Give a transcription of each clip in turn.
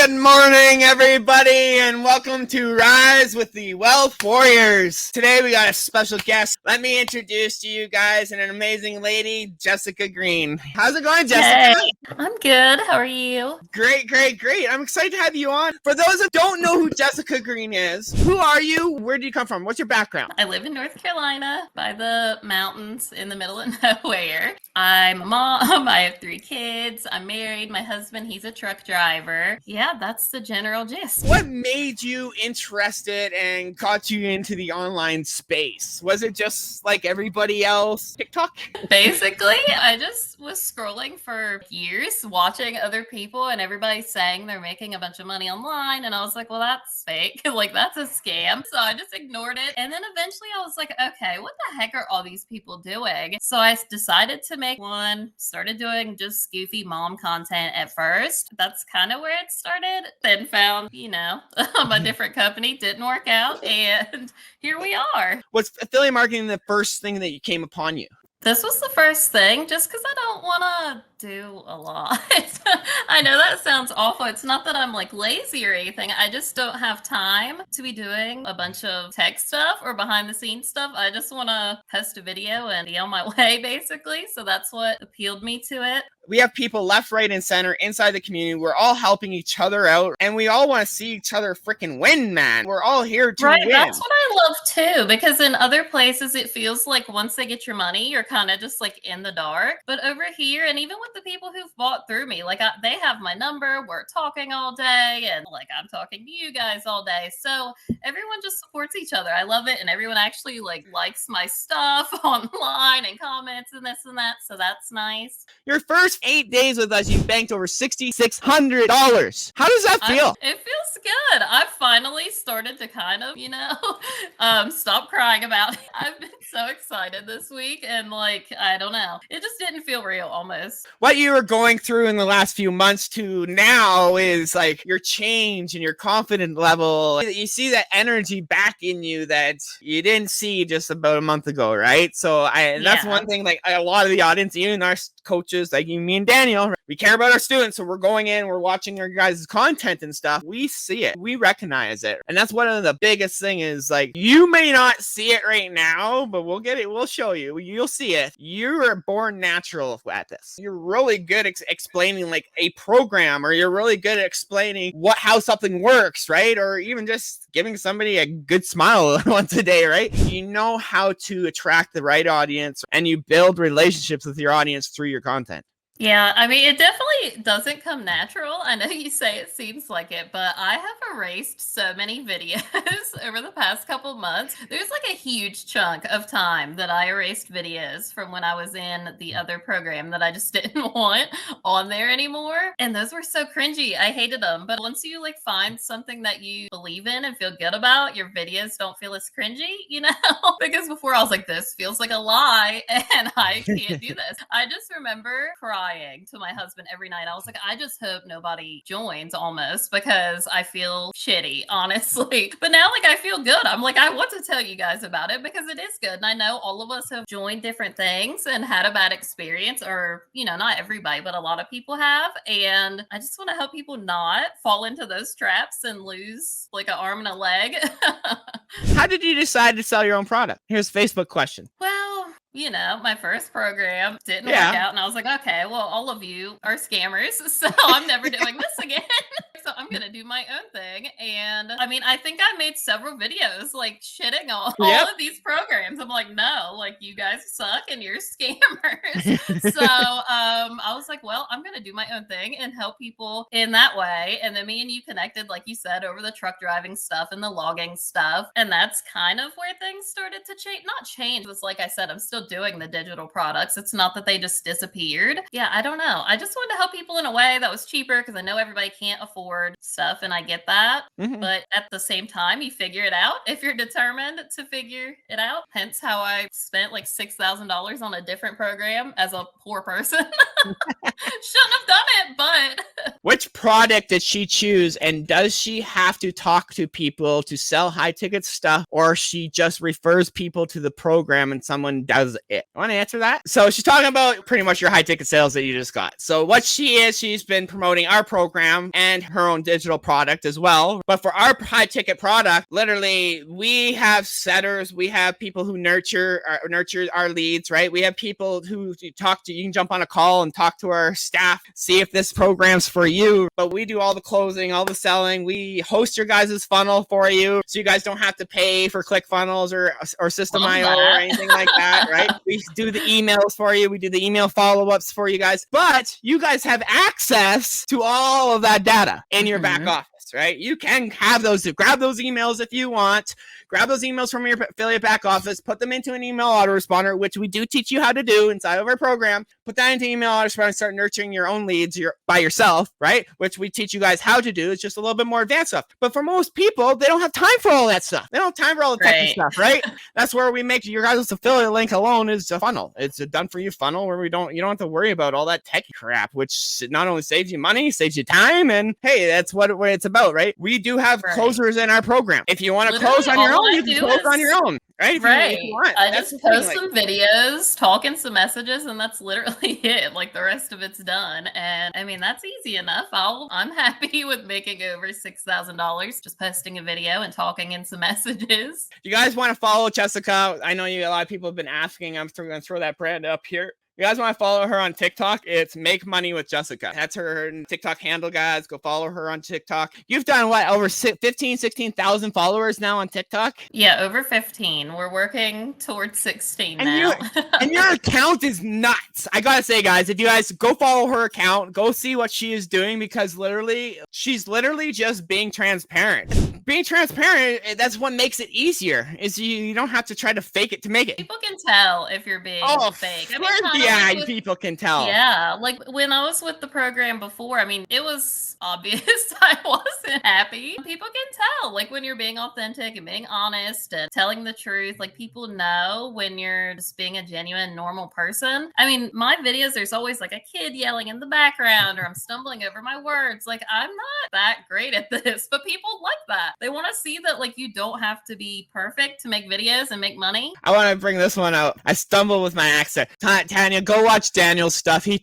Good morning, everybody, and welcome to Rise with the Wealth Warriors. Today we got a special guest. Let me introduce to you guys an amazing lady, Jessica Green. How's it going, Jessica? Hey, I'm good. How are you? Great. I'm excited to have you on. For those that don't know who Jessica Green is, who are you? Where do you come from? What's your background? I live in North Carolina by the mountains in the middle of nowhere. I'm a mom. I have 3 kids. I'm married. My husband, he's a truck driver. Yeah, that's the general gist. What made you interested and got you into the online space? Was it just like everybody else, TikTok? Basically, I just was scrolling for years, watching other people and everybody saying they're making a bunch of money online. And I was like, well, that's fake. Like, that's a scam. So I just ignored it. And then eventually I was like, okay, what the heck are all these people doing? So I decided to make one, started doing just goofy mom content at first. That's kind of where it started. Then found, a different company, didn't work out. And here we are. Was affiliate marketing the first thing that came upon you? This was the first thing, just because I don't want to do a lot. I know that sounds awful. It's not that I'm like lazy or anything. I just don't have time to be doing a bunch of tech stuff or behind the scenes stuff. I just want to post a video and be on my way, basically. So that's what appealed me to it. We have people left, right, and center inside the community. We're all helping each other out, and we all want to see each other freaking win, man. We're all here to win. That's what I love too, because in other places it feels like once they get your money, you're kind of just like in the dark. But over here, and even with the people who've bought through me, like they have my number, we're talking all day, and like I'm talking to you guys all day. So everyone just supports each other. I love it, and everyone actually likes my stuff online and comments and this and that. So that's nice. Your first 8 days with us, you banked over $6,600. How does that feel? It feels good. I've finally started to kind of, stop crying about it. I've been so excited this week, and I don't know. It just didn't feel real almost. What you were going through in the last few months to now is like your change and your confidence level. You see that energy back in you that you didn't see just about a month ago, right? So that's one thing, like a lot of the audience, even our coaches, like me and Daniel, we care about our students. So we're going in, we're watching your guys' content and stuff. We see it. We recognize it. And that's one of the biggest thing is like, you may not see it right now, but we'll get it. We'll show you. You'll see it. You're born natural at this. You're really good at explaining like a program, or you're really good at explaining how something works, right? Or even just giving somebody a good smile once a day, right? You know how to attract the right audience, and you build relationships with your audience through your content. Yeah, I mean, it definitely doesn't come natural. I know you say it seems like it, but I have erased so many videos over the past couple months. There's like a huge chunk of time that I erased videos from when I was in the other program that I just didn't want on there anymore. And those were so cringy. I hated them. But once you find something that you believe in and feel good about, your videos don't feel as cringy, Because before I was like, this feels like a lie and I can't do this. I just remember crying to my husband every night. I was like, I just hope nobody joins almost, because I feel shitty, honestly. But now I feel good. I'm like, I want to tell you guys about it because it is good. And I know all of us have joined different things and had a bad experience, or, not everybody, but a lot of people have. And I just want to help people not fall into those traps and lose like an arm and a leg. How did you decide to sell your own product? Here's a Facebook question. Well, my first program didn't work out, and I was like, okay, well, all of you are scammers, so I'm never doing this again. So I'm going to do my own thing. And I mean, I think I made several videos shitting on all of these programs. I'm like, no, you guys suck and you're scammers. So I was like, well, I'm going to do my own thing and help people in that way. And then me and you connected, like you said, over the truck driving stuff and the logging stuff. And that's kind of where things started to change. Not change. It was like I said, I'm still doing the digital products. It's not that they just disappeared. Yeah, I don't know. I just wanted to help people in a way that was cheaper, because I know everybody can't afford stuff, and I get that. Mm-hmm. But at the same time, you figure it out if you're determined to figure it out. Hence how I spent $6,000 on a different program as a poor person. Shouldn't have done it, but... Which product did she choose, and does she have to talk to people to sell high ticket stuff, or she just refers people to the program and someone does it? I want to answer that. So she's talking about pretty much your high ticket sales that you just got. So what she is, she's been promoting our program and her own digital product as well. But for our high ticket product, literally we have setters, we have people who nurture our leads, right? We have people who you talk to, you can jump on a call and talk to our staff, see if this program's for you. But we do all the closing, all the selling. We host your guys' funnel for you, so you guys don't have to pay for ClickFunnels or System.io or anything like that, right? We do the emails for you. We do the email follow-ups for you guys. But you guys have access to all of that data in your back office, right? You can have grab those emails if you want. Grab those emails from your affiliate back office, put them into an email autoresponder, which we do teach you how to do inside of our program. Put that into email autoresponder and start nurturing your own leads by yourself, right? Which we teach you guys how to do. It's just a little bit more advanced stuff. But for most people, they don't have time for all that stuff. They don't have time for all the techy stuff, right? That's where we make your guys' affiliate link alone is a funnel. It's a done for you funnel where you don't have to worry about all that techy crap, which not only saves you money, saves you time, and hey, that's what it's about, right? We do have closers in our program. If you want to close on your own, you can close on your own, right? If you want. I just post some videos, talking some messages, and that's literally it. Like the rest of it's done. And I mean, that's easy enough. I'm happy with making over $6,000 just posting a video and talking in some messages. You guys want to follow Jessica? I know a lot of people have been asking. I'm going to throw that brand up here. You guys want to follow her on TikTok? It's Make Money with Jessica. That's her TikTok handle, guys. Go follow her on TikTok. You've done what, over 16,000 followers now on TikTok? Yeah, over 15. We're working towards 16 now. And your account is nuts. I gotta say, guys, if you guys go follow her account, go see what she is doing, because she's literally just being transparent. Being transparent, that's what makes it easier, is you don't have to try to fake it to make it. People can tell if you're being fake. I mean, people can tell. Yeah, like when I was with the program before, I mean, it was obvious I wasn't happy. People can tell, like when you're being authentic and being honest and telling the truth, like people know when you're just being a genuine, normal person. I mean, my videos, there's always like a kid yelling in the background or I'm stumbling over my words. Like I'm not that great at this, but people like that. They want to see that like you don't have to be perfect to make videos and make money. I want to bring this one out. I stumble with my accent. Tanya, go watch Daniel's stuff. He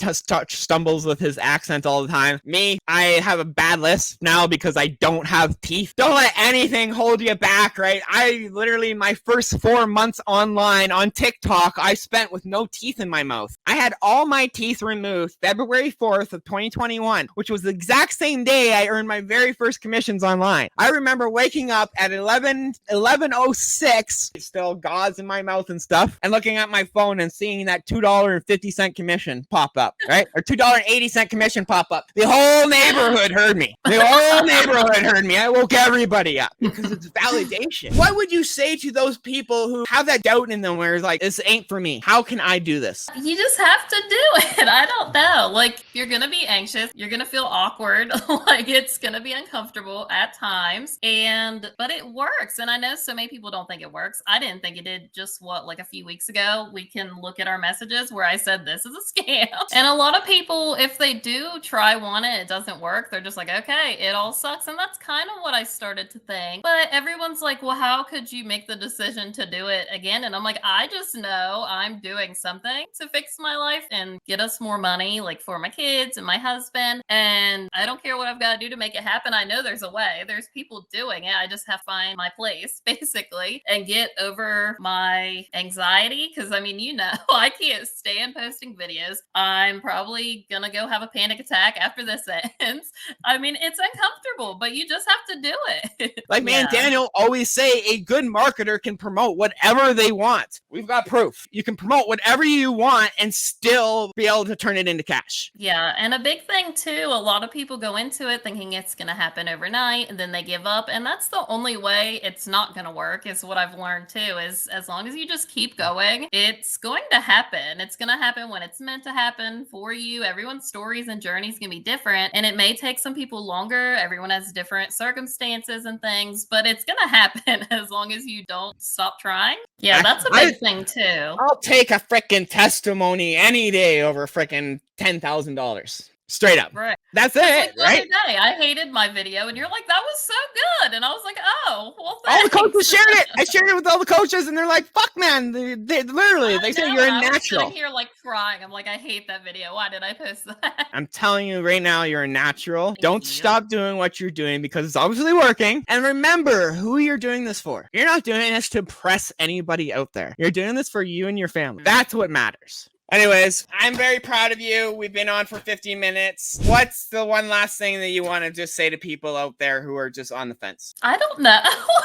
stumbles with his accent all the time. Me, I have a bad list now because I don't have teeth. Don't let anything hold you back, right? I literally, my first 4 months online on TikTok, I spent with no teeth in my mouth. I had all my teeth removed February 4th of 2021, which was the exact same day I earned my very first commissions online. I remember waking up at 11:06, still gauze in my mouth and stuff, and looking at my phone and seeing that $2.50 commission pop up, right? Or $2.80 commission pop up. The whole neighborhood heard me. I woke everybody up because it's validation. What would you say to those people who have that doubt in them where it's like, this ain't for me? How can I do this? You just have to do it. I don't know. Like, you're going to be anxious. You're going to feel awkward. Like, it's going to be uncomfortable at times. But it works. And I know so many people don't think it works. I didn't think it did just like a few weeks ago. We can look at our messages where I said, this is a scam. And a lot of people, if they do try one and it doesn't work, they're just like, okay, it all sucks. And that's kind of what I started to think. But everyone's like, well, how could you make the decision to do it again? And I'm like, I just know I'm doing something to fix my life and get us more money, like for my kids and my husband. And I don't care what I've got to do to make it happen. I know there's a way. There's people doing it. I just have to find my place, basically, and get over my anxiety. Because I mean, I can't stand posting videos. I'm probably gonna go have a panic attack after this ends. I mean, it's uncomfortable, but you just have to do it. Like, man, Daniel always say a good marketer can promote whatever they want. We've got proof. You can promote whatever you want and still be able to turn it into cash. Yeah, and a big thing too, a lot of people go into it thinking it's going to happen overnight and then they give up, and that's the only way it's not going to work, is what I've learned too, is as long as you just keep going, it's going to happen. It's going to happen when it's meant to happen for you. Everyone's stories and journeys can be different, and it may take some people longer. Everyone has different circumstances and things, but it's going to happen as long as you don't stop trying. Yeah, that's a big thing too. I'll take a freaking testimony any day over freaking $10,000. Straight up. Right. That's Because, it, like, the other right? day, I hated my video, and you're like, that was so good. And I was like, oh, well, All the coaches thanks. shared it. I shared it with all the coaches, and they're like, "Fuck, man!" They literally, I they say know. you're And a I was sitting natural. here, like, crying. I'm like, I hate that video. Why did I post that? I'm telling you right now, you're a natural. Thank Don't you. stop doing what you're doing because it's obviously working. And remember who you're doing this for. You're not doing this to impress anybody out there. You're doing this for you and your family. That's what matters. Anyways, I'm very proud of you. We've been on for 15 minutes. What's the one last thing that you want to just say to people out there who are just on the fence? I don't know.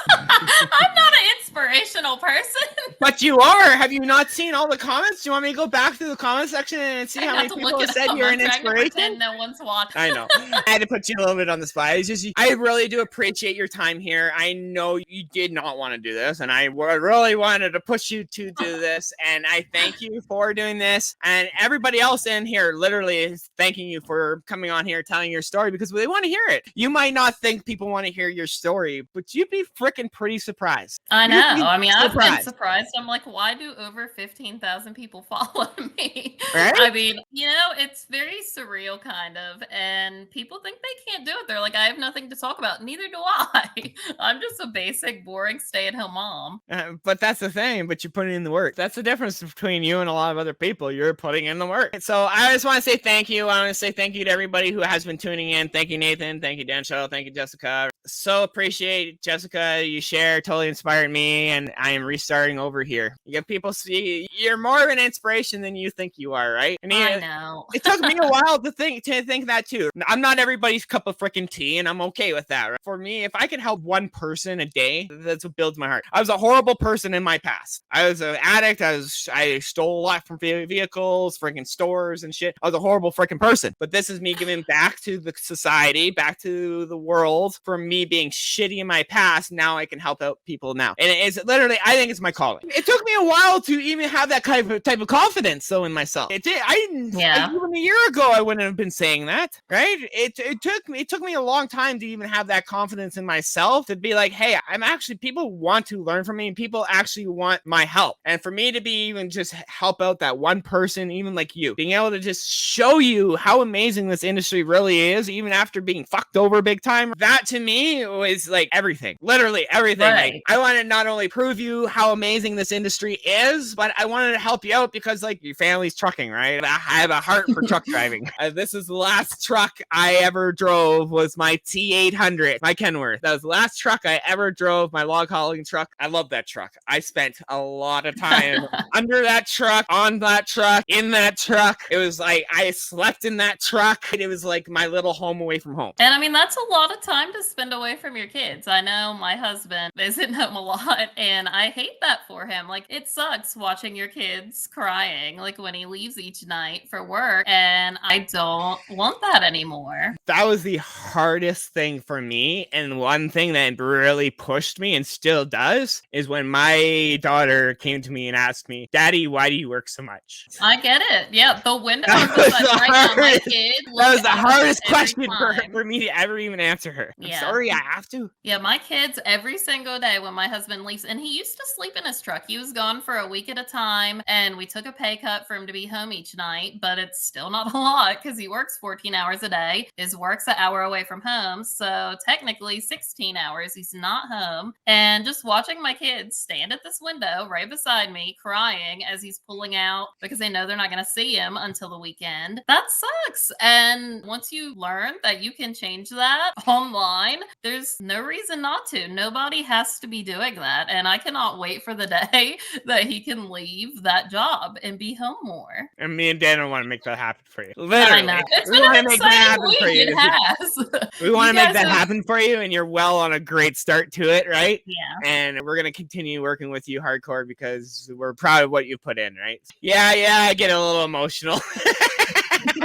I'm not an inspirational person. But you are. Have you not seen all the comments? Do you want me to go back to the comment section and see I how have many to people look have it said up. you're I'm an trying to inspiration? pretend no one's watching. I know. I had to put you a little bit on the spot. It's just, I really do appreciate your time here. I know you did not want to do this, and I really wanted to push you to do this. And I thank you for doing this. And everybody else in here literally is thanking you for coming on here, telling your story because they want to hear it. You might not think people want to hear your story, but you'd be freaking pretty surprised. I know. I mean, I've been Surprised. surprised. I'm like, why do over 15,000 people follow me? Right? I mean, it's very surreal kind of, and people think they can't do it. They're like, I have nothing to talk about. Neither do I. I'm just a basic, boring stay-at-home mom. But that's the thing, but you're putting in the work. That's the difference between you and a lot of other people. You're putting in the work. So I just want to say thank you. I want to say thank you to everybody who has been tuning in. Thank you, Nathan. Thank you, Dan Show. Thank you, Jessica. So appreciate Jessica. You share totally inspired me, and I am restarting over here. You get people see you're more of an inspiration than you think you are, right? I know. It took me a while to think that too. I'm not everybody's cup of freaking tea, and I'm okay with that. Right? For me, if I could help one person a day, that's what builds my heart. I was a horrible person in my past. I was an addict. I stole a lot from vehicles, freaking stores and shit. I was a horrible freaking person. But this is me giving back to the society, back to the world for me being shitty in my past. Now I can help out people now. And it's literally, I think it's my calling. It took me a while to even have that type of confidence though in myself. It did. Even a year ago, I wouldn't have been saying that, right? It took me a long time to even have that confidence in myself to be like, hey, I'm actually, people want to learn from me and people actually want my help. And for me to be even just help out that one person, even like you, being able to just show you how amazing this industry really is, even after being fucked over big time, that to me was like everything, literally everything. Right. Like, I wanted to not only prove you how amazing this industry is, but I wanted to help you out because like your family's trucking, right? I have a heart for truck driving. This is the last truck I ever drove was my T800, my Kenworth. That was the last truck I ever drove, my log hauling truck. I love that truck. I spent a lot of time under that truck, on that truck, in that truck. It was like I slept in that truck. It was like my little home away from home. And I mean, that's a lot of time to spend away from your kids. I know my husband isn't home a lot, and I hate that for him. Like, it sucks watching your kids crying, like when he leaves each night for work, and I don't want that anymore. That was the hardest thing for me. And one thing that really pushed me and still does is when my daughter came to me and asked me, Daddy, why do you work so much? I get it. Yeah, the window is like right now. My kid. That was the hardest every question time. for me to ever even answer her. I'm sorry, I have to. Yeah, my kids every single day when my husband leaves, and he used to sleep in his truck. He was gone for a week at a time, and we took a pay cut for him to be home each night, but it's still not a lot because he works 14 hours a day. His work's an hour away from home, so technically 16 hours he's not home. And just watching my kids stand at this window right beside me crying as he's pulling out because they know they're not going to see him until the weekend, that sucks. And once you learn that you can change that online, there's no reason not to. Nobody has to be doing that. And I cannot wait for the day that he can leave that job and be home more. And me and Dan want to make that happen for you. Literally. I know. It's we been want an to make that happen exciting for week. you. It has. We want to You make that guys have- happen for you, and you're well on a great start to it, right? Yeah. And we're going to continue working with you hardcore because we're proud of what you put in, right? Yeah, I get a little emotional. I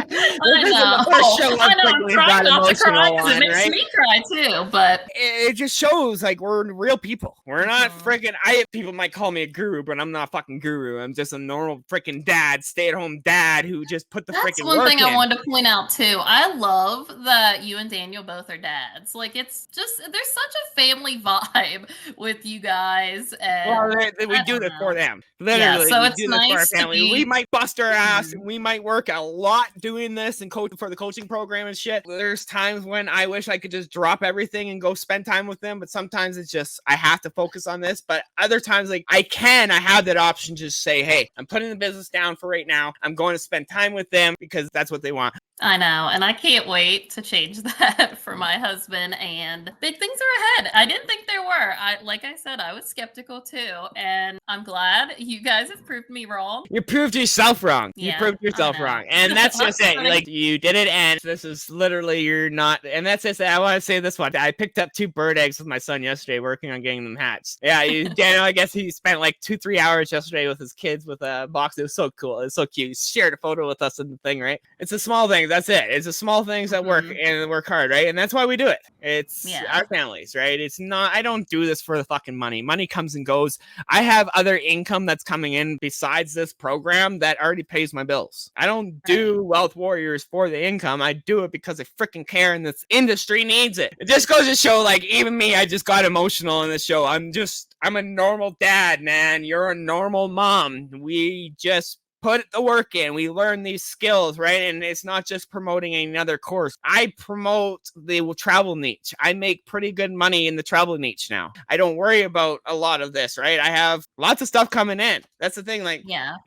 know. I'm trying not to cry because it makes me cry too. But it just shows like we're real people. We're not freaking. People might call me a guru, but I'm not a fucking guru. I'm just a normal freaking dad, stay-at-home dad who just put the freaking work in. That's one thing I wanted to point out too. I love that you and Daniel both are dads. Like, it's just there's such a family vibe with you guys. And we do this for them. Yeah, Literally, so we it's do this for our nice to family. be. We might bust our ass and we might work a lot not doing this and coach for the coaching program and shit, there's times when I wish I could just drop everything and go spend time with them. But sometimes it's just, I have to focus on this. But other times, like I have that option to just say, hey, I'm putting the business down for right now. I'm going to spend time with them because that's what they want. I know, and I can't wait to change that for my husband, and big things are ahead. I didn't think there were. Like I said, I was skeptical too, and I'm glad you guys have proved me wrong. You proved yourself wrong. Yeah, you proved yourself wrong. And that's just it. Like, you did it, and this is literally, you're not, and that's just, I want to say this one. I picked up 2 bird eggs with my son yesterday working on getting them hatched. Yeah, Daniel, I guess he spent like 2-3 hours yesterday with his kids with a box. It was so cool. It was so cute. He shared a photo with us in the thing, right? It's a small thing. That's it. It's the small things that work and work hard, right? And that's why we do it. It's our families, right? It's not, I don't do this for the fucking money. Money comes and goes. I have other income that's coming in besides this program that already pays my bills. I don't do Wealth Warriors for the income. I do it because I freaking care and this industry needs it. It just goes to show, like, even me, I just got emotional in this show. I'm a normal dad, man. You're a normal mom. We just put the work in. We learn these skills, right? And it's not just promoting another course. I promote the travel niche. I make pretty good money in the travel niche now. I don't worry about a lot of this, right? I have lots of stuff coming in. That's the thing. Like,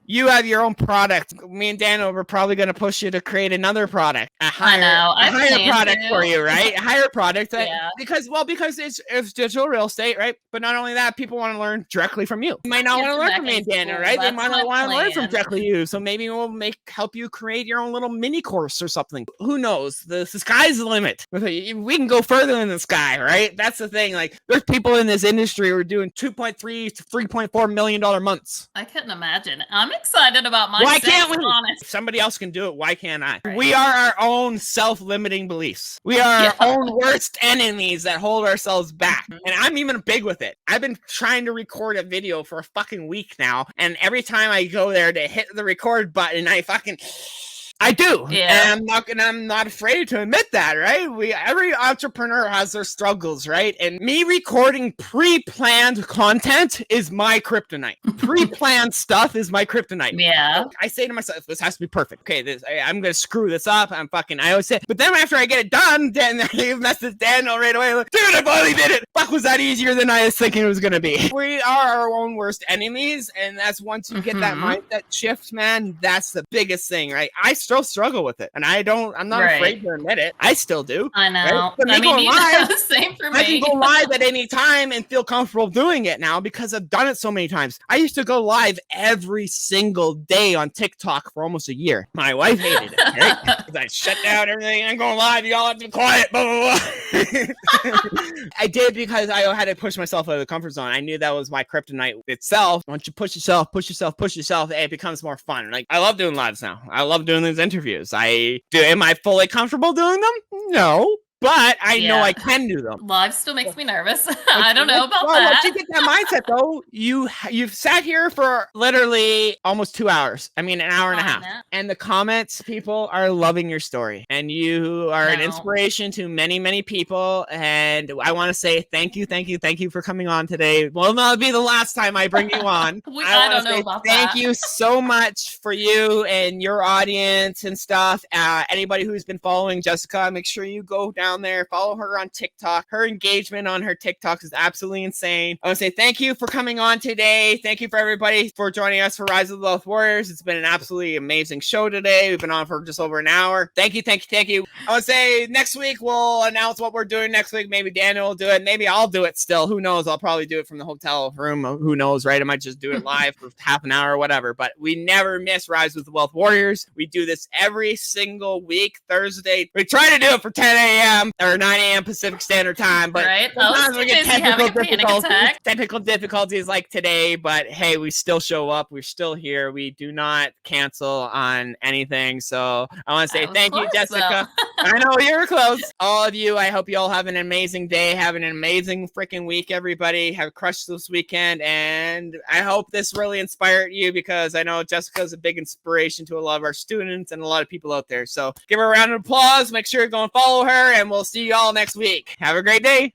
you have your own product. Me and Daniel, we're probably going to push you to create another product. A higher product for you, right? A higher product. Because it's digital real estate, right? But not only that, people want to learn directly from you. You might not want to learn from me and Daniel, right? They might not want to learn from directly you. So maybe we'll help you create your own little mini course or something. Who knows? The sky's the limit. We can go further than the sky, right? That's the thing. Like, there's people in this industry who are doing $2.3 to $3.4 million months. I couldn't imagine. I'm excited about my Why can't we? Honest. If somebody else can do it, why can't I? Right. We are our own self-limiting beliefs. We are our own worst enemies that hold ourselves back. And I'm even big with it. I've been trying to record a video for a fucking week now, and every time I go there to hit the record button, I do. And I'm not afraid to admit that, right? Every entrepreneur has their struggles, right? And me recording pre-planned content is my kryptonite. Pre-planned stuff is my kryptonite. Yeah. I say to myself, this has to be perfect. Okay, I'm gonna screw this up. I always say, but then after I get it done, then I message Daniel right away. Like, dude, I finally did it. Fuck, was that easier than I was thinking it was gonna be? We are our own worst enemies, and that's once you get that mindset shift, man. That's the biggest thing, right? I still struggle with it, and I'm not afraid to admit it. I still do. I know. Right? I mean, live, the same for me. I can go live at any time and feel comfortable doing it now because I've done it so many times. I used to go live every single day on TikTok for almost a year. My wife hated it, right? Because I shut down everything. I'm going live. You all have to be quiet. Blah, blah, blah. I did because I had to push myself out of the comfort zone. I knew that was my kryptonite itself. Once you push yourself, it becomes more fun. Like, I love doing lives now. I love doing these interviews. Am I fully comfortable doing them? No. But I know I can do them. Live still makes me nervous. I don't know about that. Once you get that mindset, though, you've sat here for literally almost 2 hours. I mean, an hour and a half. And the comments, people are loving your story. And you are an inspiration to many, many people. And I want to say thank you for coming on today. Well, that'll be the last time I bring you on. I don't know about that. Thank you so much for you and your audience and stuff. Anybody who's been following Jessica, make sure you go down there, follow her on TikTok. Her engagement on her TikTok is absolutely insane. I want to say thank you for coming on today. Thank you for everybody for joining us for Rise of the Wealth Warriors. It's been an absolutely amazing show today. We've been on for just over an hour. Thank you. I want to say next week we'll announce what we're doing next week. Maybe Daniel will do it. Maybe I'll do it still. Who knows? I'll probably do it from the hotel room. Who knows, right? I might just do it live for half an hour or whatever. But we never miss Rise with the Wealth Warriors. We do this every single week, Thursday. We try to do it for 10 a.m. or 9 a.m. Pacific Standard Time, but sometimes we get technical difficulties like today, but hey, we still show up. We're still here. We do not cancel on anything. So I want to say thank you, Jessica. I know you're close. All of you, I hope you all have an amazing day. Have an amazing freaking week, everybody. Have crushed this weekend, and I hope this really inspired you because I know Jessica is a big inspiration to a lot of our students and a lot of people out there. So give her a round of applause. Make sure you go and follow her, and we'll see you all next week. Have a great day.